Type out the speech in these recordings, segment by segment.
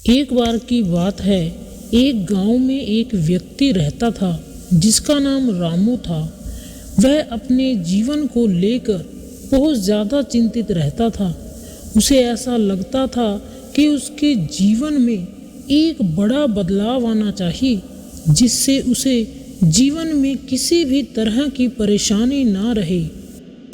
एक बार की बात है, एक गांव में एक व्यक्ति रहता था जिसका नाम रामू था। वह अपने जीवन को लेकर बहुत ज़्यादा चिंतित रहता था। उसे ऐसा लगता था कि उसके जीवन में एक बड़ा बदलाव आना चाहिए, जिससे उसे जीवन में किसी भी तरह की परेशानी ना रहे।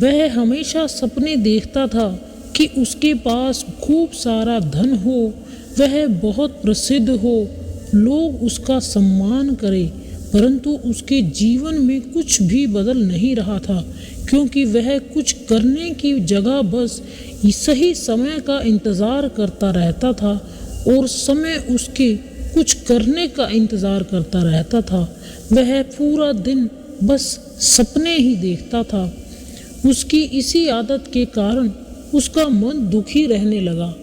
वह हमेशा सपने देखता था कि उसके पास खूब सारा धन हो, वह बहुत प्रसिद्ध हो, लोग उसका सम्मान करें। परंतु उसके जीवन में कुछ भी बदल नहीं रहा था, क्योंकि वह कुछ करने की जगह बस सही समय का इंतज़ार करता रहता था और समय उसके कुछ करने का इंतज़ार करता रहता था। वह पूरा दिन बस सपने ही देखता था। उसकी इसी आदत के कारण उसका मन दुखी रहने लगा।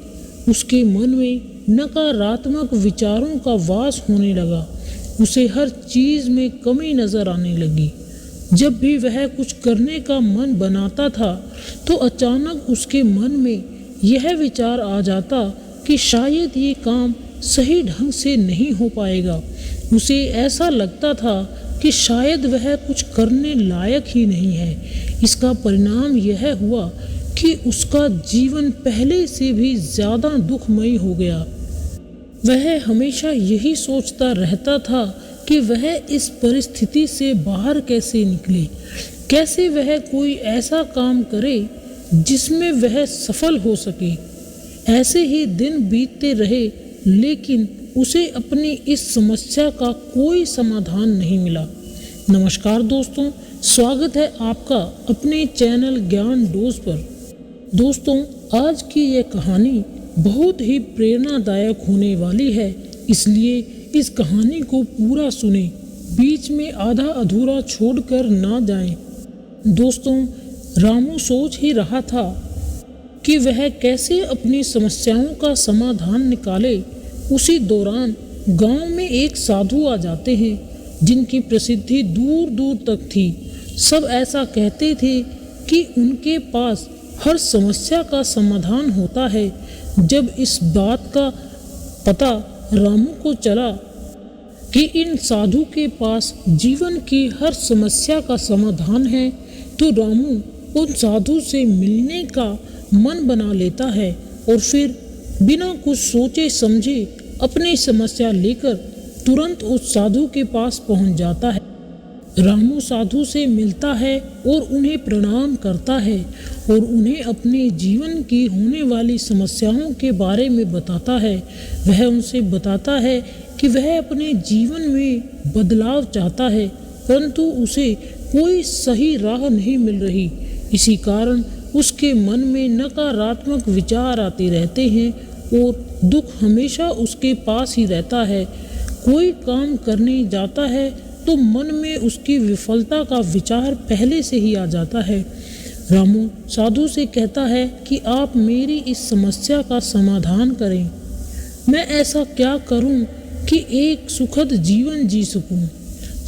उसके मन में नकारात्मक विचारों का वास होने लगा। उसे हर चीज़ में कमी नज़र आने लगी। जब भी वह कुछ करने का मन बनाता था तो अचानक उसके मन में यह विचार आ जाता कि शायद ये काम सही ढंग से नहीं हो पाएगा। उसे ऐसा लगता था कि शायद वह कुछ करने लायक ही नहीं है। इसका परिणाम यह हुआ कि उसका जीवन पहले से भी ज़्यादा दुखमयी हो गया। वह हमेशा यही सोचता रहता था कि वह इस परिस्थिति से बाहर कैसे निकले, कैसे वह कोई ऐसा काम करे जिसमें वह सफल हो सके। ऐसे ही दिन बीतते रहे, लेकिन उसे अपनी इस समस्या का कोई समाधान नहीं मिला। नमस्कार दोस्तों, स्वागत है आपका अपने चैनल ज्ञान डोज पर। दोस्तों, आज की यह कहानी बहुत ही प्रेरणादायक होने वाली है, इसलिए इस कहानी को पूरा सुने, बीच में आधा अधूरा छोड़कर ना जाएं। दोस्तों, रामू सोच ही रहा था कि वह कैसे अपनी समस्याओं का समाधान निकाले। उसी दौरान गांव में एक साधु आ जाते हैं, जिनकी प्रसिद्धि दूर दूर तक थी। सब ऐसा कहते थे कि उनके पास हर समस्या का समाधान होता है। जब इस बात का पता रामू को चला कि इन साधु के पास जीवन की हर समस्या का समाधान है, तो रामू उन साधु से मिलने का मन बना लेता है और फिर बिना कुछ सोचे समझे अपनी समस्या लेकर तुरंत उस साधु के पास पहुंच जाता है। रामू साधु से मिलता है और उन्हें प्रणाम करता है और उन्हें अपने जीवन की होने वाली समस्याओं के बारे में बताता है। वह उनसे बताता है कि वह अपने जीवन में बदलाव चाहता है, परंतु उसे कोई सही राह नहीं मिल रही। इसी कारण उसके मन में नकारात्मक विचार आते रहते हैं और दुख हमेशा उसके पास ही रहता है। कोई काम करने जाता है तो मन में उसकी विफलता का विचार पहले से ही आ जाता है। रामू साधु से कहता है कि आप मेरी इस समस्या का समाधान करें। मैं ऐसा क्या करूं कि एक सुखद जीवन जी सकूं।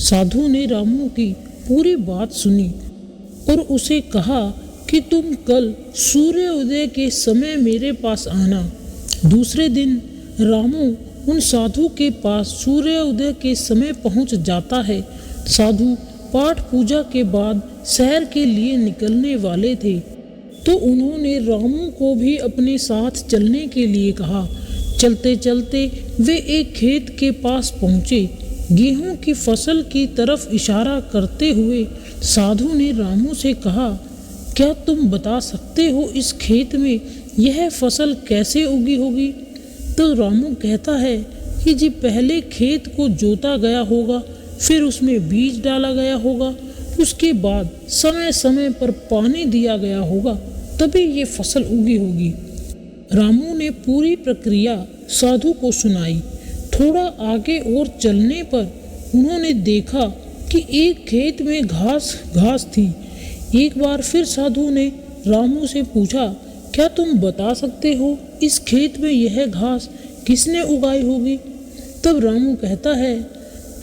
साधु ने रामू की पूरी बात सुनी और उसे कहा कि तुम कल सूर्योदय के समय मेरे पास आना। दूसरे दिन रामू उन साधु के पास सूर्योदय के समय पहुंच जाता है। साधु पाठ पूजा के बाद शहर के लिए निकलने वाले थे, तो उन्होंने रामू को भी अपने साथ चलने के लिए कहा। चलते चलते वे एक खेत के पास पहुँचे। गेहूं की फसल की तरफ इशारा करते हुए साधु ने रामू से कहा, क्या तुम बता सकते हो इस खेत में यह फसल कैसे उगी होगी? तो रामू कहता है कि जी पहले खेत को जोता गया होगा, फिर उसमें बीज डाला गया होगा, उसके बाद समय समय पर पानी दिया गया होगा, तभी ये फसल उगी होगी। रामू ने पूरी प्रक्रिया साधु को सुनाई। थोड़ा आगे और चलने पर उन्होंने देखा कि एक खेत में घास थी। एक बार फिर साधु ने रामू से पूछा, क्या तुम बता सकते हो इस खेत में यह घास किसने उगाई होगी? तब रामू कहता है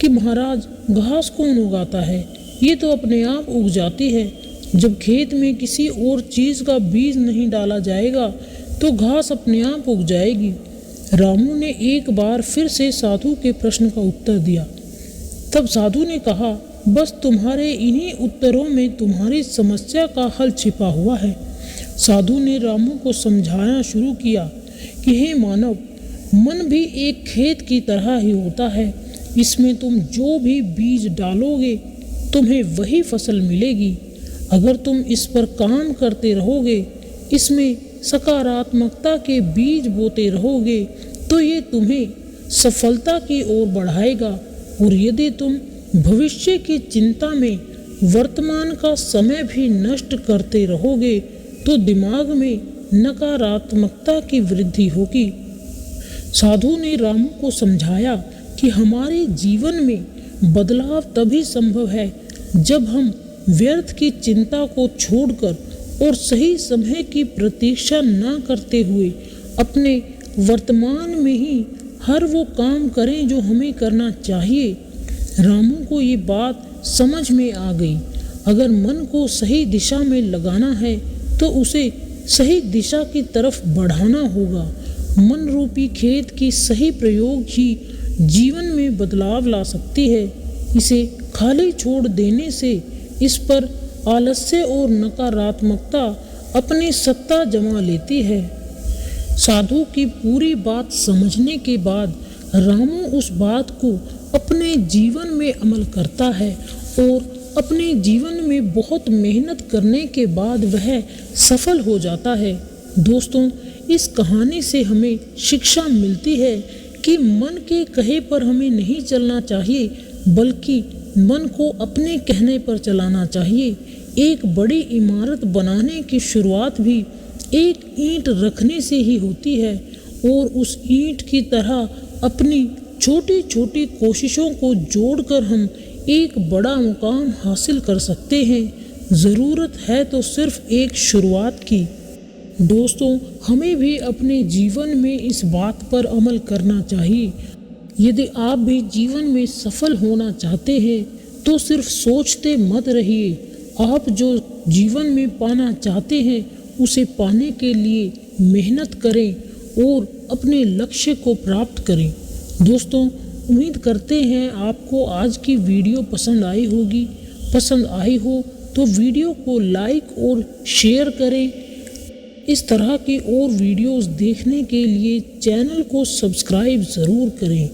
कि महाराज, घास कौन उगाता है? ये तो अपने आप उग जाती है। जब खेत में किसी और चीज़ का बीज नहीं डाला जाएगा तो घास अपने आप उग जाएगी। रामू ने एक बार फिर से साधु के प्रश्न का उत्तर दिया। तब साधु ने कहा, बस तुम्हारे इन्हीं उत्तरों में तुम्हारी समस्या का हल छिपा हुआ है। साधु ने रामू को समझाना शुरू किया कि हे मानव, मन भी एक खेत की तरह ही होता है। इसमें तुम जो भी बीज डालोगे तुम्हें वही फसल मिलेगी। अगर तुम इस पर काम करते रहोगे, इसमें सकारात्मकता के बीज बोते रहोगे, तो ये तुम्हें सफलता की ओर बढ़ाएगा। और यदि तुम भविष्य की चिंता में वर्तमान का समय भी नष्ट करते रहोगे, तो दिमाग में नकारात्मकता की वृद्धि होगी। साधु ने रामू को समझाया कि हमारे जीवन में बदलाव तभी संभव है जब हम व्यर्थ की चिंता को छोड़कर और सही समय की प्रतीक्षा न करते हुए अपने वर्तमान में ही हर वो काम करें जो हमें करना चाहिए। रामू को ये बात समझ में आ गई। अगर मन को सही दिशा में लगाना है तो उसे सही दिशा की तरफ बढ़ाना होगा। मन रूपी खेत की सही प्रयोग ही जीवन में बदलाव ला सकती है। इसे खाली छोड़ देने से इस पर आलस्य और नकारात्मकता अपनी सत्ता जमा लेती है। साधु की पूरी बात समझने के बाद रामू उस बात को अपने जीवन में अमल करता है और अपने जीवन में बहुत मेहनत करने के बाद वह सफल हो जाता है। दोस्तों, इस कहानी से हमें शिक्षा मिलती है कि मन के कहे पर हमें नहीं चलना चाहिए, बल्कि मन को अपने कहने पर चलाना चाहिए। एक बड़ी इमारत बनाने की शुरुआत भी एक ईंट रखने से ही होती है और उस ईंट की तरह अपनी छोटी छोटी कोशिशों को जोड़कर हम एक बड़ा मुकाम हासिल कर सकते हैं। ज़रूरत है तो सिर्फ एक शुरुआत की। दोस्तों, हमें भी अपने जीवन में इस बात पर अमल करना चाहिए। यदि आप भी जीवन में सफल होना चाहते हैं तो सिर्फ सोचते मत रहिए। आप जो जीवन में पाना चाहते हैं उसे पाने के लिए मेहनत करें और अपने लक्ष्य को प्राप्त करें। दोस्तों, उम्मीद करते हैं आपको आज की वीडियो पसंद आई होगी। पसंद आई हो तो वीडियो को लाइक और शेयर करें। इस तरह की और वीडियोस देखने के लिए चैनल को सब्सक्राइब ज़रूर करें